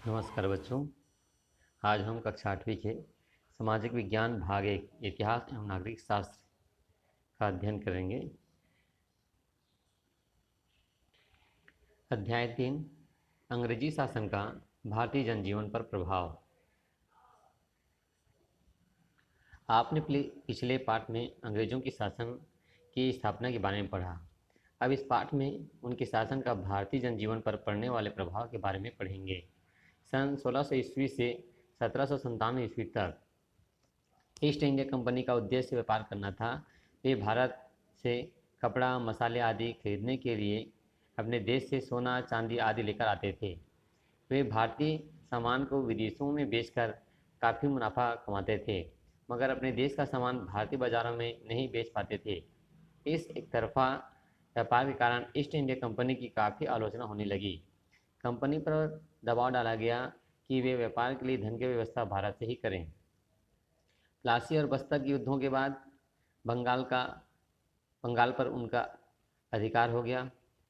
नमस्कार बच्चों। आज हम कक्षा 8वीं के सामाजिक विज्ञान भाग 1 इतिहास एवं नागरिक शास्त्र का अध्ययन करेंगे। अध्याय 3 अंग्रेजी शासन का भारतीय जनजीवन पर प्रभाव। आपने पिछले पाठ में अंग्रेजों की शासन की स्थापना के बारे में पढ़ा। अब इस पाठ में उनके शासन का भारतीय जनजीवन पर पड़ने वाले प्रभाव के बारे में पढ़ेंगे। सन 1600 ईस्वी से 1797 ईस्वी तक ईस्ट इंडिया कंपनी का उद्देश्य व्यापार करना था। वे भारत से कपड़ा, मसाले आदि खरीदने के लिए अपने देश से सोना, चांदी आदि लेकर आते थे। वे भारतीय सामान को विदेशों में बेचकर काफ़ी मुनाफा कमाते थे, मगर अपने देश का सामान भारतीय बाज़ारों में नहीं बेच पाते थे। इस एक तरफा व्यापार के कारण ईस्ट इंडिया कंपनी की काफ़ी आलोचना होने लगी। कंपनी पर दबाव डाला गया कि वे व्यापार के लिए धन की व्यवस्था भारत से ही करें। प्लासी और बस्तर के युद्धों के बाद बंगाल पर उनका अधिकार हो गया।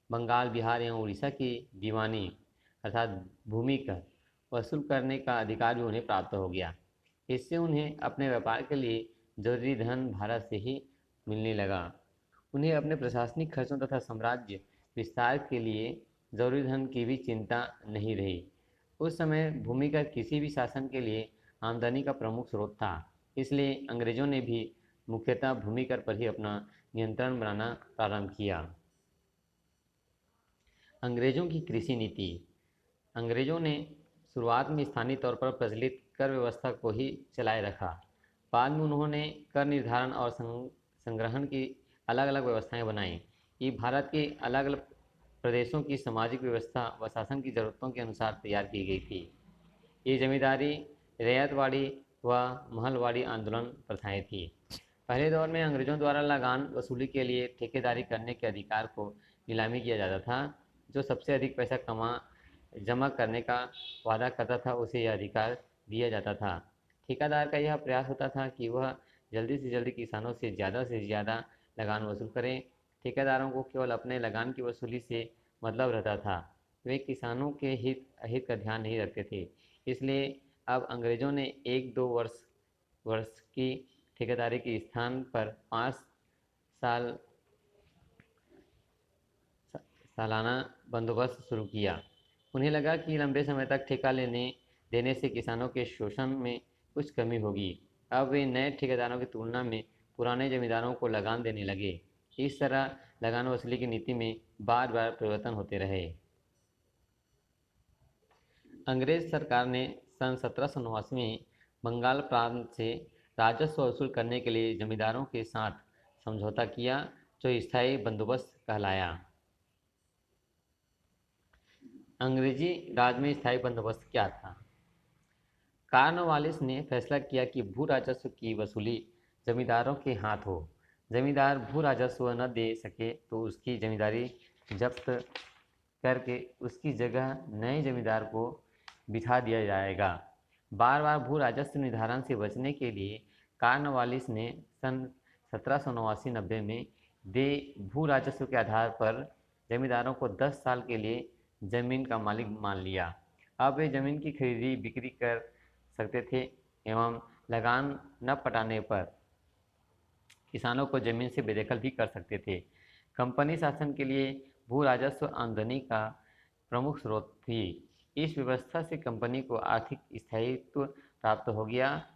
बंगाल, बिहार एवं उड़ीसा की दीवानी अर्थात भूमि कर वसूल करने का अधिकार भी उन्हें प्राप्त हो गया। इससे उन्हें अपने व्यापार के लिए जरूरी धन भारत से ही मिलने लगा। उन्हें अपने प्रशासनिक खर्चों तथा साम्राज्य विस्तार के लिए जरूरी धन की भी चिंता नहीं रही। उस समय भूमि कर किसी भी शासन के लिए आमदनी का प्रमुख स्रोत था, इसलिए अंग्रेजों ने भी मुख्यतः भूमि कर पर ही अपना नियंत्रण बनाना प्रारंभ किया। अंग्रेजों की कृषि नीति। अंग्रेजों ने शुरुआत में स्थानीय तौर पर प्रचलित कर व्यवस्था को ही चलाए रखा। बाद में उन्होंने कर निर्धारण और संग्रहण की अलग अलग व्यवस्थाएं बनाई। ये भारत के अलग अलग प्रदेशों की सामाजिक व्यवस्था व शासन की ज़रूरतों के अनुसार तैयार की गई थी। ये जमींदारी, रैयतवाड़ी व महलवाड़ी आंदोलन प्रथाएं थी। पहले दौर में अंग्रेजों द्वारा लगान वसूली के लिए ठेकेदारी करने के अधिकार को नीलामी किया जाता था। जो सबसे अधिक पैसा जमा करने का वादा करता था उसे यह अधिकार दिया जाता था। ठेकेदार का यह प्रयास होता था कि वह जल्दी से जल्दी किसानों से ज़्यादा लगान वसूल करें। ठेकेदारों को केवल अपने लगान की वसूली से मतलब रहता था, वे किसानों के हित का ध्यान नहीं रखते थे। इसलिए अब अंग्रेजों ने 1-2 वर्ष की ठेकेदारी के स्थान पर 5 साल सालाना बंदोबस्त शुरू किया। उन्हें लगा कि लंबे समय तक ठेका देने से किसानों के शोषण में कुछ कमी होगी। अब वे नए ठेकेदारों की तुलना में पुराने जमींदारों को लगान देने लगे। इस तरह लगान वसूली की नीति में बार बार परिवर्तन होते रहे। अंग्रेज सरकार ने सन 1789 में बंगाल प्रांत से राजस्व वसूल करने के लिए जमींदारों के साथ समझौता किया, जो स्थायी बंदोबस्त कहलाया। अंग्रेजी राज में स्थायी बंदोबस्त क्या था? कॉर्नवालिस ने फैसला किया कि भू राजस्व की वसूली जमींदारों के हाथ हो। जमींदार भू राजस्व न दे सके तो उसकी जमींदारी जब्त करके उसकी जगह नए जमींदार को बिठा दिया जाएगा। बार बार भू राजस्व निर्धारण से बचने के लिए कॉर्नवालिस ने सन 1789-90 में दे भू राजस्व के आधार पर जमींदारों को 10 साल के लिए जमीन का मालिक मान लिया। अब वे जमीन की खरीदी बिक्री कर सकते थे एवं लगान न पटाने पर किसानों को जमीन से बेदखल भी कर सकते थे। कंपनी शासन के लिए भू राजस्व आमदनी का प्रमुख स्रोत थी। इस व्यवस्था से कंपनी को आर्थिक स्थायित्व प्राप्त हो गया।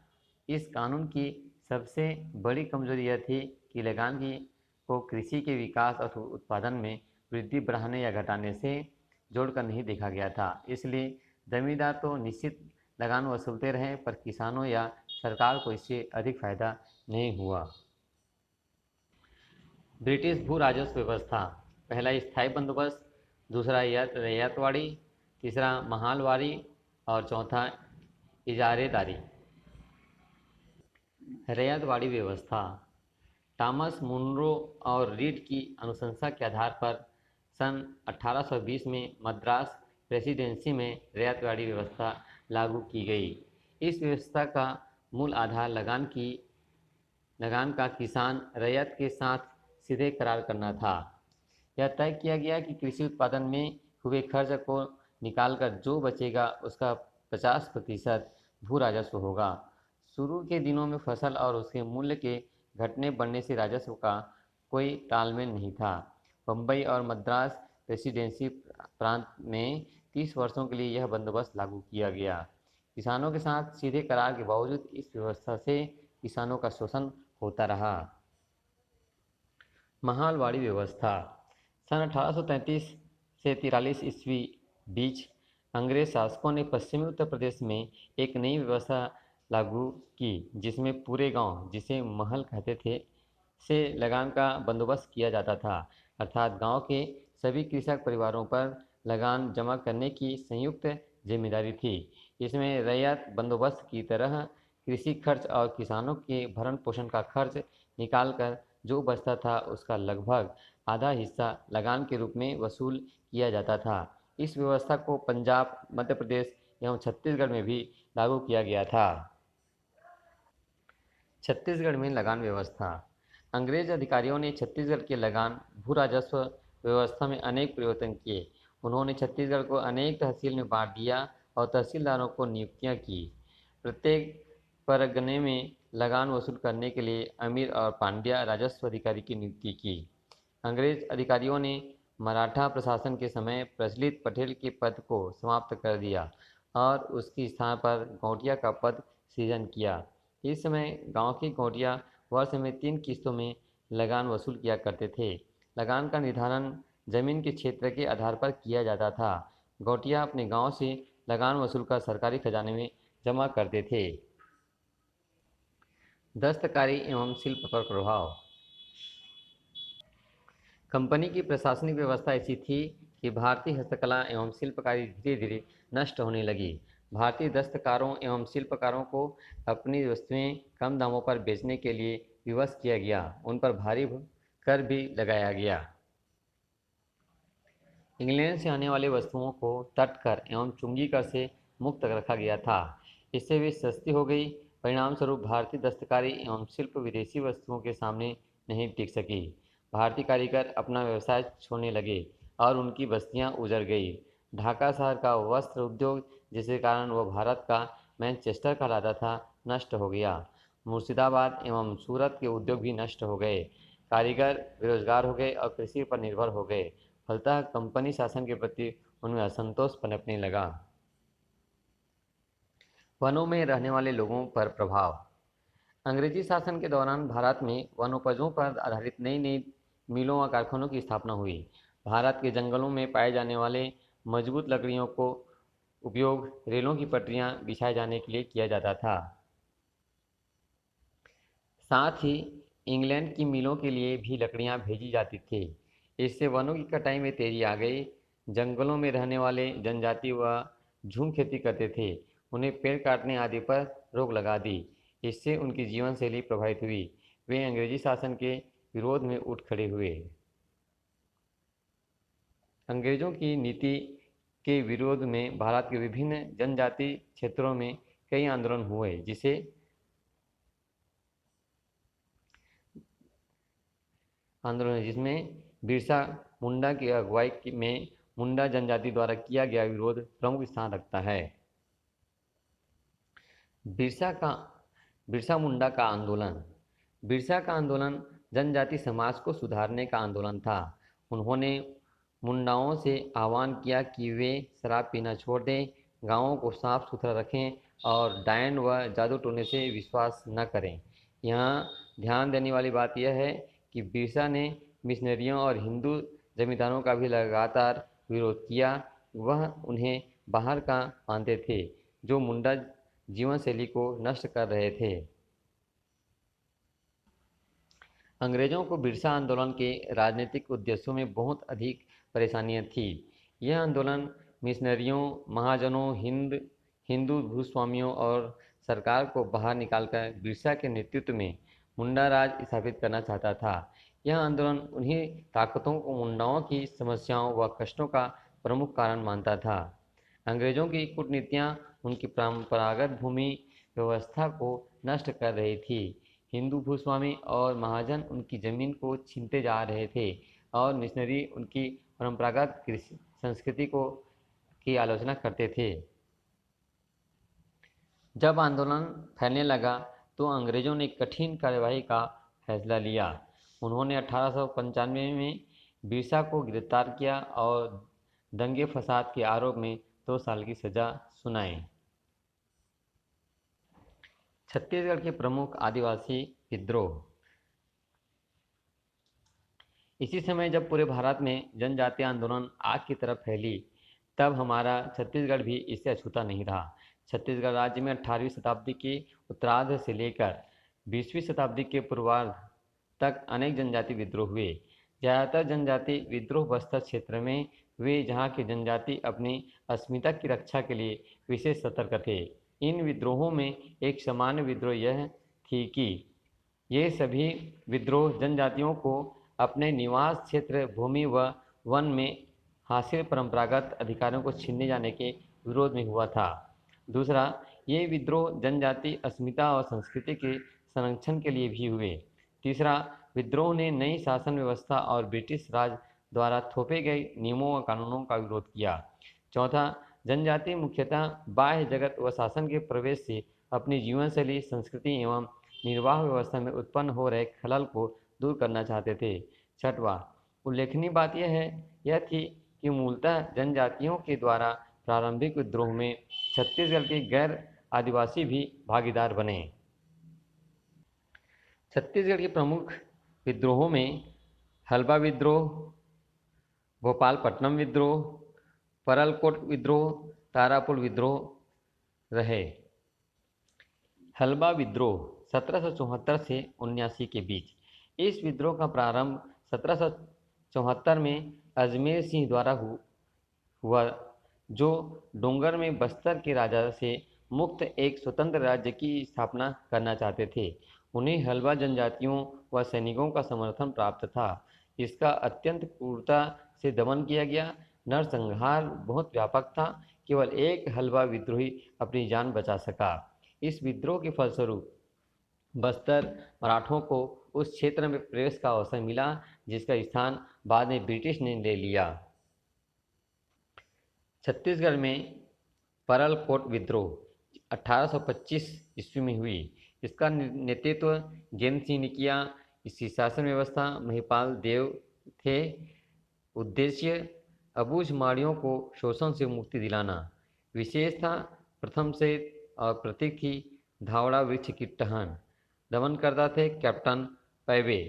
इस कानून की सबसे बड़ी कमजोरी यह थी कि लगान को कृषि के विकास और उत्पादन में वृद्धि बढ़ाने या घटाने से जोड़कर नहीं देखा गया था। इसलिए जमींदार तो निश्चित लगान वसूलते रहे, पर किसानों या सरकार को इससे अधिक फायदा नहीं हुआ। ब्रिटिश भू राजस्व व्यवस्था। पहला स्थायी बंदोबस्त, दूसरा रैयतवाड़ी, तीसरा महलवाड़ी और चौथा इजारेदारी। रैयतवाड़ी व्यवस्था। थॉमस मुनरो और रीड की अनुशंसा के आधार पर सन 1820 में मद्रास प्रेसिडेंसी में रैयतवाड़ी व्यवस्था लागू की गई। इस व्यवस्था का मूल आधार लगान का किसान रैयत के साथ सीधे करार करना था। यह तय किया गया कि कृषि उत्पादन में हुए खर्च को निकालकर जो बचेगा उसका 50% भू राजस्व होगा। शुरू के दिनों में फसल और उसके मूल्य के घटने बढ़ने से राजस्व का कोई तालमेल नहीं था। बम्बई और मद्रास प्रेसिडेंसी प्रांत में 30 वर्षों के लिए यह बंदोबस्त लागू किया गया। किसानों के साथ सीधे करार के बावजूद इस व्यवस्था से किसानों का शोषण होता रहा। महालवाड़ी व्यवस्था सन 1833 से 43 ईस्वी बीच अंग्रेज शासकों ने पश्चिमी उत्तर प्रदेश में एक नई व्यवस्था लागू की, जिसमें पूरे गांव, जिसे महल कहते थे, से लगान का बंदोबस्त किया जाता था। अर्थात गांव के सभी कृषक परिवारों पर लगान जमा करने की संयुक्त जिम्मेदारी थी। इसमें रैयत बंदोबस्त की तरह कृषि खर्च और किसानों के भरण पोषण का खर्च निकालकर जो बचता था उसका लगभग आधा हिस्सा लगान के रूप में वसूल किया जाता था। इस व्यवस्था को पंजाब, मध्य प्रदेश एवं छत्तीसगढ़ में भी लागू किया गया था। छत्तीसगढ़ में लगान व्यवस्था। अंग्रेज अधिकारियों ने छत्तीसगढ़ के लगान भू राजस्व व्यवस्था में अनेक परिवर्तन किए। उन्होंने छत्तीसगढ़ को अनेक तहसील में बांट दिया और तहसीलदारों को नियुक्तियां की। प्रत्येक परगने में लगान वसूल करने के लिए अमीर और पांड्या राजस्व अधिकारी की नियुक्ति की। अंग्रेज अधिकारियों ने मराठा प्रशासन के समय प्रचलित पटेल के पद को समाप्त कर दिया और उसके स्थान पर गौटिया का पद सृजन किया। इस समय गांव के गौटिया वर्ष में 3 किस्तों में लगान वसूल किया करते थे। लगान का निर्धारण जमीन के क्षेत्र के आधार पर किया जाता था। गौटिया अपने गांव से लगान वसूल कर सरकारी खजाने में जमा करते थे। दस्तकारी एवं शिल्प पर प्रभाव। कंपनी की प्रशासनिक व्यवस्था ऐसी थी कि भारतीय हस्तकला एवं शिल्पकारी धीरे धीरे नष्ट होने लगी। भारतीय दस्तकारों एवं शिल्पकारों को अपनी वस्तुएं कम दामों पर बेचने के लिए विवश किया गया। उन पर भारी कर भी लगाया गया। इंग्लैंड से आने वाली वस्तुओं को तटकर एवं चुंगी कर से मुक्त रखा गया था। इससे वे सस्ती हो गई। परिणामस्वरूप भारतीय दस्तकारी एवं शिल्प विदेशी वस्तुओं के सामने नहीं टिक सकी। भारतीय कारीगर अपना व्यवसाय छोड़ने लगे और उनकी बस्तियां उजड़ गई। ढाका शहर का वस्त्र उद्योग, जिसके कारण वह भारत का मैनचेस्टर कहलाता था, नष्ट हो गया। मुर्शिदाबाद एवं सूरत के उद्योग भी नष्ट हो गए। कारीगर बेरोजगार हो गए और कृषि पर निर्भर हो गए। फलतः कंपनी शासन के प्रति उनमें असंतोष पनपने लगा। वनों में रहने वाले लोगों पर प्रभाव। अंग्रेजी शासन के दौरान भारत में वनोपजों पर आधारित नई नई मिलों और कारखानों की स्थापना हुई। भारत के जंगलों में पाए जाने वाले मजबूत लकड़ियों को उपयोग रेलों की पटरियां बिछाए जाने के लिए किया जाता था। साथ ही इंग्लैंड की मिलों के लिए भी लकड़ियां भेजी जाती थी। इससे वनों की कटाई में तेजी आ गई। जंगलों में रहने वाले जनजाति व झूम खेती करते थे। उन्हें पेड़ काटने आदि पर रोक लगा दी। इससे उनकी जीवन शैली प्रभावित हुई। वे अंग्रेजी शासन के विरोध में उठ खड़े हुए। अंग्रेजों की नीति के विरोध में भारत के विभिन्न जनजाति क्षेत्रों में कई आंदोलन हुए, जिसमें बिरसा मुंडा की अगुवाई में मुंडा जनजाति द्वारा किया गया विरोध प्रमुख स्थान रखता है। बिरसा मुंडा का आंदोलन। बिरसा का आंदोलन जनजाति समाज को सुधारने का आंदोलन था। उन्होंने मुंडाओं से आह्वान किया कि वे शराब पीना छोड़ दें, गांवों को साफ सुथरा रखें और डायन व जादू टोने से विश्वास न करें। यहाँ ध्यान देने वाली बात यह है कि बिरसा ने मिशनरियों और हिंदू जमींदारों का भी लगातार विरोध किया। वह उन्हें बाहर का मानते थे, जो मुंडा जीवन शैली को नष्ट कर रहे थे। अंग्रेजों को बिरसा आंदोलन के राजनीतिक उद्देश्यों में बहुत अधिक परेशानियां थी। यह आंदोलन मिशनरियों, महाजनों, हिंदू भूस्वामियों और सरकार को बाहर निकालकर बिरसा के नेतृत्व में मुंडा राज स्थापित करना चाहता था। यह आंदोलन उन्हीं ताकतों को मुंडाओं की समस्याओं व कष्टों का प्रमुख कारण मानता था। अंग्रेजों की कूटनीतियाँ उनकी परंपरागत भूमि व्यवस्था को नष्ट कर रही थी। हिंदू भूस्वामी और महाजन उनकी जमीन को छीनते जा रहे थे और मिशनरी उनकी परंपरागत कृषि संस्कृति की आलोचना करते थे। जब आंदोलन फैलने लगा तो अंग्रेजों ने कठिन कार्यवाही का फैसला लिया। उन्होंने 1895 में बिरसा को गिरफ्तार किया और दंगे फसाद के आरोप में 2 साल की सजा सुनाई। छत्तीसगढ़ के प्रमुख आदिवासी विद्रोह। इसी समय जब पूरे भारत में जनजातीय आंदोलन आग की तरफ फैली, तब हमारा छत्तीसगढ़ भी इससे अछूता नहीं रहा। छत्तीसगढ़ राज्य में 18वीं शताब्दी के उत्तरार्ध से लेकर 20वीं शताब्दी के पूर्वार्ध तक अनेक जनजाति विद्रोह हुए। ज़्यादातर जनजाति विद्रोह बस्तर क्षेत्र में हुए, जहाँ के जनजाति अपनी अस्मिता की रक्षा के लिए विशेष सतर्क थे। इन विद्रोहों में एक सामान्य विद्रोह यह थी कि ये सभी विद्रोह जनजातियों को अपने निवास क्षेत्र, भूमि व वन में हासिल परंपरागत अधिकारों को छीनने जाने के विरोध में हुआ था। दूसरा, ये विद्रोह जनजाति अस्मिता और संस्कृति के संरक्षण के लिए भी हुए। तीसरा, विद्रोह ने नई शासन व्यवस्था और ब्रिटिश राज द्वारा थोपे गए नियमों व कानूनों का विरोध किया। चौथा, जनजाति मुख्यतः बाह्य जगत व शासन के प्रवेश से अपनी जीवनशैली, संस्कृति एवं निर्वाह व्यवस्था में उत्पन्न हो रहे खलल को दूर करना चाहते थे। छठवां, उल्लेखनीय बात यह थी कि मूलतः जनजातियों के द्वारा प्रारंभिक विद्रोह में छत्तीसगढ़ के गैर आदिवासी भी भागीदार बने। छत्तीसगढ़ के प्रमुख विद्रोहों में हल्बा विद्रोह, भोपालपट्टनम विद्रोह, परलकोट विद्रोह, तारापुर विद्रोह रहे। हल्बा विद्रोह 1774 से 79 के बीच। इस विद्रोह का प्रारंभ 1774 में अजमेर सिंह द्वारा हुआ, जो डोंगर में बस्तर के राजा से मुक्त एक स्वतंत्र राज्य की स्थापना करना चाहते थे। उन्हें हल्बा जनजातियों व सैनिकों का समर्थन प्राप्त था। इसका अत्यंत क्रूरता से दमन किया गया। नरसंहार बहुत व्यापक था। केवल एक हल्बा विद्रोही अपनी जान बचा सका। इस विद्रोह के फलस्वरूप बस्तर मराठों को उस क्षेत्र में प्रवेश का अवसर मिला, जिसका स्थान बाद में ब्रिटिश ने ले लिया। छत्तीसगढ़ में परलकोट विद्रोह 1825 ईस्वी में हुई। इसका नेतृत्व गेंद सिंह ने किया। इसकी शासन व्यवस्था महिपाल देव थे। उद्देश्य अबूझमाड़ियों को शोषण से मुक्ति दिलाना। विशेष था प्रथम से और प्रतीक थी धावड़ा वृक्ष की टहन। दमनकर्ता थे कैप्टन पैवे।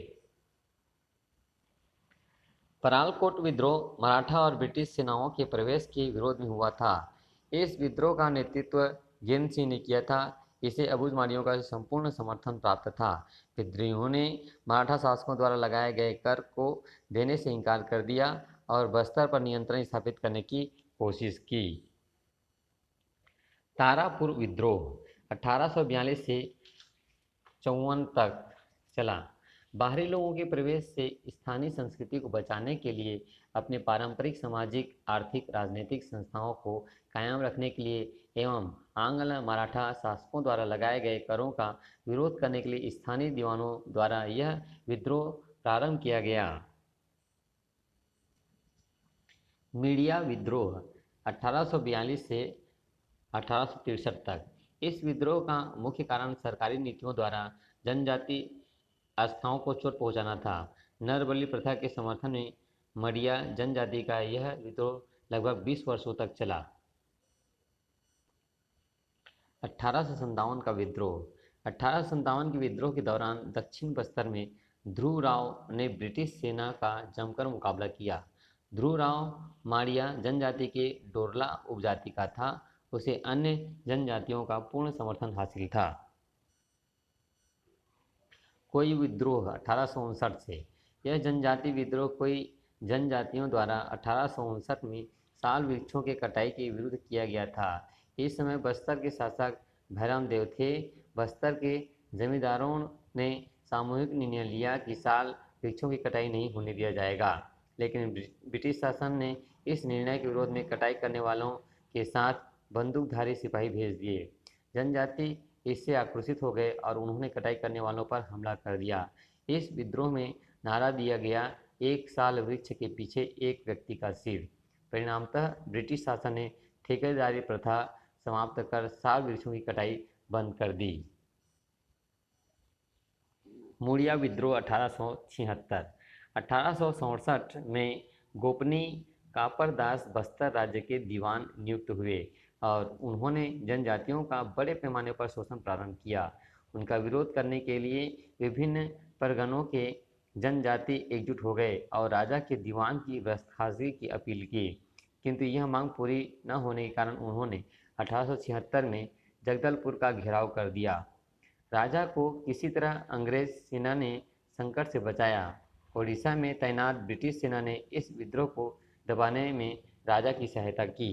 परालकोट विद्रोह मराठा और ब्रिटिश सेनाओं के प्रवेश के विरोध में हुआ था। इस विद्रोह का नेतृत्व गेंद सिंह ने किया था। इसे अबूझमाड़ियों का संपूर्ण समर्थन प्राप्त था। विद्रोहियों ने मराठा शासकों द्वारा लगाए गए कर को देने से इनकार कर दिया और बस्तर पर नियंत्रण स्थापित करने की कोशिश की। तारापुर विद्रोह 1842 से 54 तक चला। बाहरी लोगों के प्रवेश से स्थानीय संस्कृति को बचाने के लिए अपने पारंपरिक सामाजिक, आर्थिक, राजनीतिक संस्थाओं को कायम रखने के लिए एवं आंग्ल मराठा शासकों द्वारा लगाए गए करों का विरोध करने के लिए स्थानीय दीवानों द्वारा यह विद्रोह प्रारंभ किया गया। मीडिया विद्रोह 1842 से 1863 तक। इस विद्रोह का मुख्य कारण सरकारी नीतियों द्वारा जनजाति आस्थाओं को चोट पहुंचाना था। नरबलि प्रथा के समर्थन में मडिया जनजाति का यह विद्रोह लगभग 20 वर्षों तक चला। 1857 का विद्रोह 1857 के विद्रोह के दौरान दक्षिण बस्तर में ध्रुव राव ने ब्रिटिश सेना का जमकर मुकाबला किया। ध्रुव राव माड़िया जनजाति के डोरला उपजाति का था। उसे अन्य जनजातियों का पूर्ण समर्थन हासिल था। कोई विद्रोह 1859 से। यह जनजाति विद्रोह कोई जनजातियों द्वारा 1859 में साल वृक्षों के कटाई के विरुद्ध किया गया था। इस समय बस्तर के शासक भैरम देव थे। बस्तर के जमींदारों ने सामूहिक निर्णय लिया कि साल वृक्षों की कटाई नहीं होने दिया जाएगा, लेकिन ब्रिटिश शासन ने इस निर्णय के विरोध में कटाई करने वालों के साथ बंदूकधारी सिपाही भेज दिए। जनजाति इससे आक्रोशित हो गए और उन्होंने कटाई करने वालों पर हमला कर दिया। इस विद्रोह में नारा दिया गया, एक साल वृक्ष के पीछे एक व्यक्ति का सिर। परिणामतः ब्रिटिश शासन ने ठेकेदारी प्रथा समाप्त कर साल वृक्षों की कटाई बंद कर दी। मुड़िया विद्रोह 1876। 1867 में गोपनी कापरदास बस्तर राज्य के दीवान नियुक्त हुए और उन्होंने जनजातियों का बड़े पैमाने पर शोषण प्रारंभ किया। उनका विरोध करने के लिए विभिन्न परगनों के जनजाति एकजुट हो गए और राजा के दीवान की बर्खास्तगी की अपील की, किंतु यह मांग पूरी न होने के कारण उन्होंने 1876 में जगदलपुर का घेराव कर दिया। राजा को किसी तरह अंग्रेज सेना ने संकट से बचाया। ओडिशा में तैनात ब्रिटिश सेना ने इस विद्रोह को दबाने में राजा की सहायता की।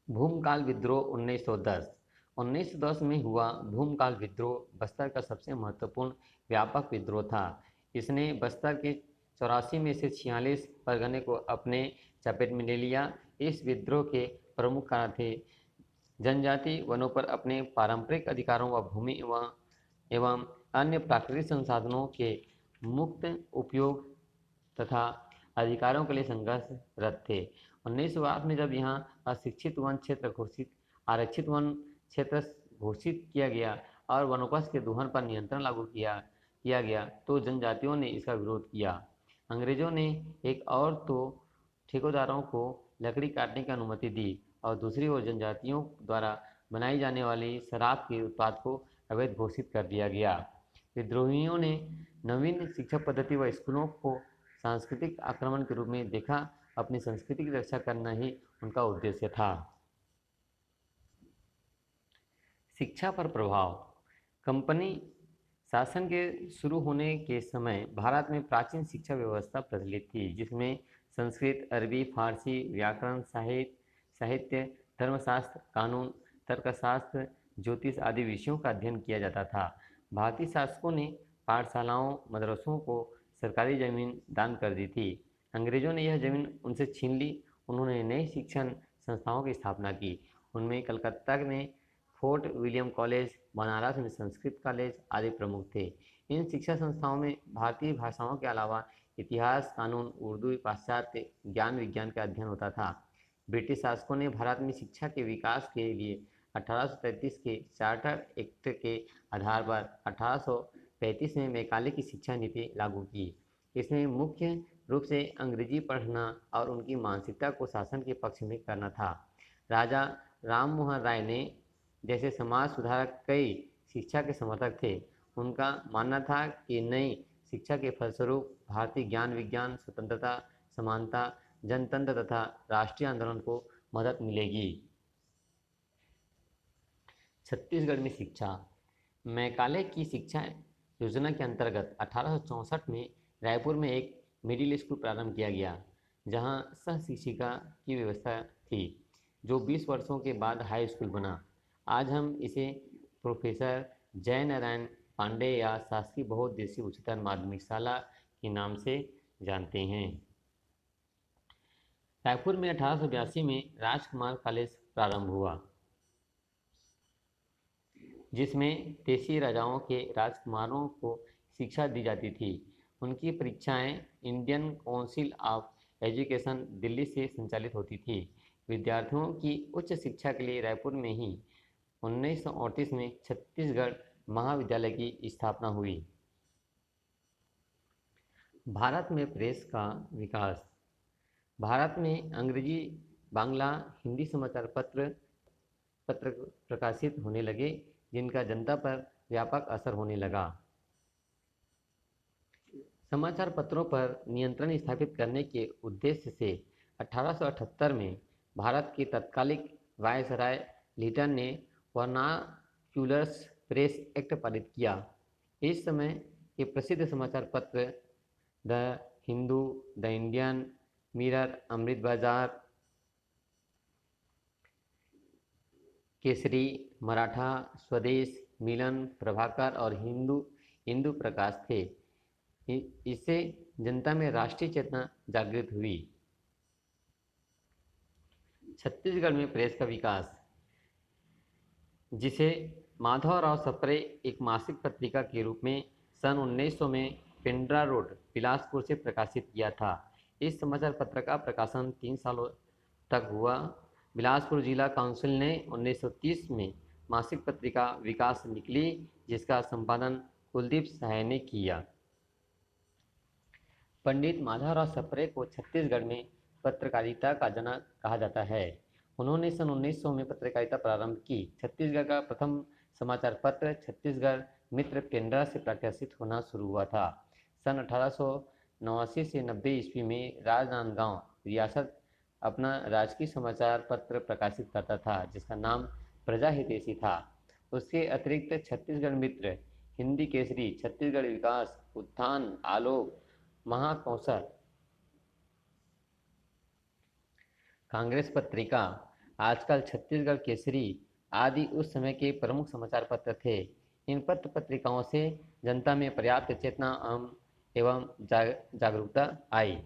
भूमकाल विद्रोह 1910। 1910 में हुआ भूमकाल विद्रोह बस्तर का सबसे महत्वपूर्ण व्यापक विद्रोह था। इसने बस्तर के 84 में से 46 परगने को अपने चपेट में ले लिया। इस विद्रोह के प्रमुख कारण थे जनजाति वनों पर अपने पारंपरिक अधिकारों व भूमि एवं अन्य प्राकृतिक संसाधनों के मुक्त उपयोग तथा अधिकारों के लिए संघर्षरत थे। 1908 में जब यहाँ अशिक्षित वन क्षेत्र आरक्षित वन क्षेत्र घोषित किया गया और वनोपज के दोहन पर नियंत्रण लागू किया गया तो जनजातियों ने इसका विरोध किया। अंग्रेजों ने एक और तो ठेकेदारों को लकड़ी काटने की अनुमति दी और दूसरी ओर जनजातियों द्वारा बनाई जाने वाली शराब के उत्पाद को अवैध घोषित कर दिया गया। विद्रोहियों ने नवीन शिक्षा पद्धति व स्कूलों को सांस्कृतिक आक्रमण के रूप में देखा। अपनी संस्कृति की रक्षा करना ही उनका उद्देश्य था। शिक्षा पर प्रभाव। कंपनी शासन के शुरू होने के समय भारत में प्राचीन शिक्षा व्यवस्था प्रचलित थी, जिसमें संस्कृत, अरबी, फारसी, व्याकरण, साहित्य, धर्मशास्त्र, कानून, तर्कशास्त्र, ज्योतिष आदि विषयों का अध्ययन किया जाता था। भारतीय शासकों ने पाठशालाओं, मदरसों को सरकारी जमीन दान कर दी थी। अंग्रेजों ने यह जमीन उनसे छीन ली। उन्होंने नई शिक्षण संस्थाओं की स्थापना की। उनमें कलकत्ता में फोर्ट विलियम कॉलेज, बनारस में संस्कृत कॉलेज आदि प्रमुख थे। इन शिक्षा संस्थाओं में भारतीय भाषाओं के अलावा इतिहास, कानून, उर्दू, पाश्चात्य ज्ञान विज्ञान का अध्ययन होता था। ब्रिटिश शासकों ने भारत में शिक्षा के विकास के लिए 1833 के चार्टर एक्ट के आधार पर 1835 में मैकाले की शिक्षा नीति लागू की। इसमें मुख्य रूप से अंग्रेजी पढ़ना और उनकी मानसिकता को शासन के पक्ष में करना था। राजा राम मोहन राय ने जैसे समाज सुधारक कई शिक्षा के समर्थक थे। उनका मानना था कि नई शिक्षा के फलस्वरूप भारतीय ज्ञान विज्ञान, स्वतंत्रता, समानता, जनतंत्र तथा राष्ट्रीय आंदोलन को मदद मिलेगी। छत्तीसगढ़ में शिक्षा। मैकाले की शिक्षा योजना के अंतर्गत 1864 में रायपुर में एक मिडिल स्कूल प्रारंभ किया गया, जहां सह शिक्षिका की व्यवस्था थी, जो 20 वर्षों के बाद हाई स्कूल बना। आज हम इसे प्रोफेसर जयनारायण पांडे या शासकीय बहुउद्देशीय उच्चतर माध्यमिक शाला के नाम से जानते हैं। रायपुर में 1882 में राजकुमार कॉलेज प्रारंभ हुआ, जिसमें देशी राजाओं के राजकुमारों को शिक्षा दी जाती थी। उनकी परीक्षाएं Indian council of education Delhi से संचालित होती थी। विद्यार्थियों की उच्च शिक्षा के लिए रायपुर में ही 1938 में छत्तीसगढ़ महाविद्यालय की स्थापना हुई। भारत में प्रेस का विकास। भारत में अंग्रेजी, बांग्ला, हिंदी समाचार पत्र प्रकाशित होने लगे, जिनका जनता पर व्यापक असर होने लगा। समाचार पत्रों पर नियंत्रण स्थापित करने के उद्देश्य से 1878 में भारत के तत्कालिक वायसराय लिटन ने वर्नाक्यूलर्स प्रेस एक्ट पारित किया। इस समय के प्रसिद्ध समाचार पत्र The Hindu, The Indian, Mirror, Amrita Bazar, Kesari, Maratha, स्वदेश, मिलन, प्रभाकर और हिंदू प्रकाश थे। इससे जनता में राष्ट्रीय चेतना जागृत हुई। छत्तीसगढ़ में प्रेस का विकास, जिसे माधवराव सप्रे एक मासिक पत्रिका के रूप में सन 1900 में पेंड्रा रोड, बिलासपुर से प्रकाशित किया था। इस समाचार पत्र का प्रकाशन 3 सालों तक हुआ। बिलासपुर जिला काउंसिल ने 1930 में मासिक पत्रिका विकास निकली, जिसका संपादन कुलदीप सहाय ने किया। पंडित माधवराव सप्रे को छत्तीसगढ़ में पत्रकारिता का जनक कहा जाता है। उन्होंने सन 1900 में पत्रकारिता प्रारंभ की। छत्तीसगढ़ का प्रथम समाचार पत्र छत्तीसगढ़ मित्र पेंड्रा से प्रकाशित होना शुरू हुआ था। सन 1889 से 90 ईस्वी में राजनांदगांव रियासत अपना राजकीय समाचार पत्र प्रकाशित करता था, जिसका नाम प्रजा हितैषी था। उसके अतिरिक्त छत्तीसगढ़ मित्र, हिंदी केसरी, छत्तीसगढ़ विकास, उत्थान, आलोक, महाकौशल, कांग्रेस पत्रिका, आजकल छत्तीसगढ़ केसरी आदि उस समय के प्रमुख समाचार पत्र थे। इन पत्र पत्रिकाओं से जनता में पर्याप्त चेतना एवं जागरूकता आई।